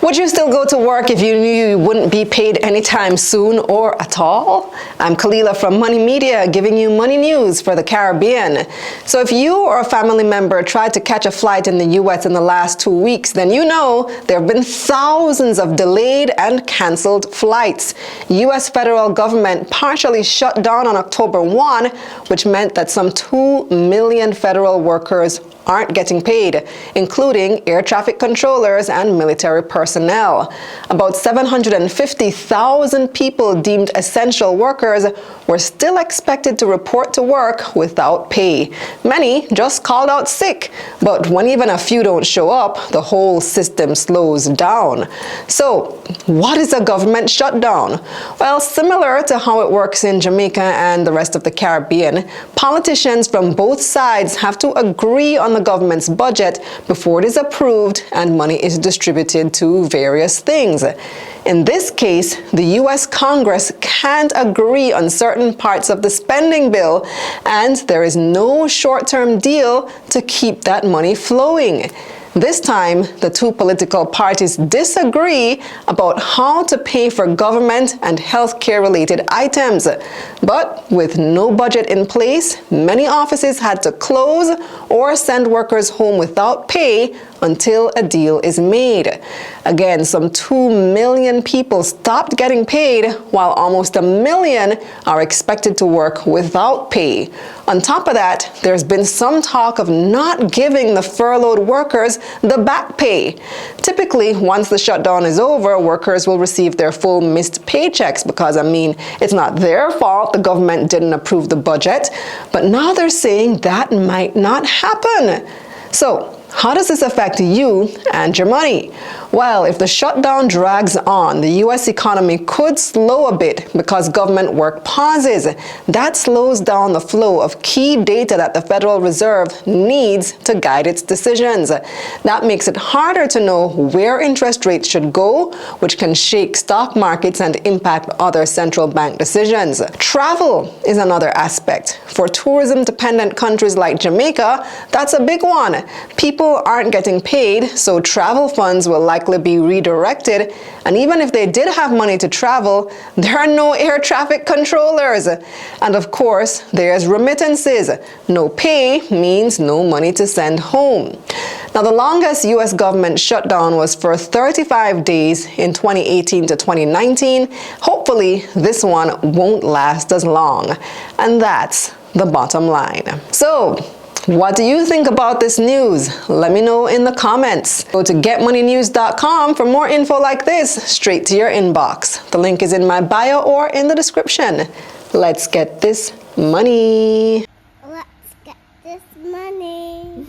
Would you still go to work if you knew you wouldn't be paid anytime soon or at all? I'm Kalila from Money Media, giving you money news for the Caribbean. So if you or a family member tried to catch a flight in the U.S. in the last 2 weeks, then you know there have been thousands of delayed and canceled flights. U.S. federal government partially shut down on October 1, which meant that some 2 million federal workers aren't getting paid, including air traffic controllers and military personnel. About 750,000 people deemed essential workers were still expected to report to work without pay. Many just called out sick, but when even a few don't show up, the whole system slows down. So, what is a government shutdown? Well, similar to how it works in Jamaica and the rest of the Caribbean, politicians from both sides have to agree on the government's budget before it is approved and money is distributed to various things. In this case, the U.S. Congress can't agree on certain parts of the spending bill, and there is no short-term deal to keep that money flowing. This time, the two political parties disagree about how to pay for government and healthcare-related items. But with no budget in place, many offices had to close or send workers home without pay until a deal is made. Again, some 2 million people stopped getting paid, while almost 1 million are expected to work without pay. On top of that, there's been some talk of not giving the furloughed workers the back pay. Typically, once the shutdown is over, workers will receive their full missed paychecks because, it's not their fault the government didn't approve the budget. But now they're saying that might not happen. So, how does this affect you and your money? Well, if the shutdown drags on, the U.S. economy could slow a bit because government work pauses. That slows down the flow of key data that the Federal Reserve needs to guide its decisions. That makes it harder to know where interest rates should go, which can shake stock markets and impact other central bank decisions. Travel is another aspect. For tourism-dependent countries like Jamaica, that's a big one. People aren't getting paid, so travel funds will likely be redirected, and even if they did have money to travel, there are no air traffic controllers. And of course, there's remittances. No pay means no money to send home. Now, the longest U.S. government shutdown was for 35 days in 2018 to 2019. Hopefully, this one won't last as long. And that's the bottom line. So, what do you think about this news? Let me know in the comments. Go to getmoneynews.com for more info like this straight to your inbox. The link is in my bio or in the description. Let's get this money. Let's get this money.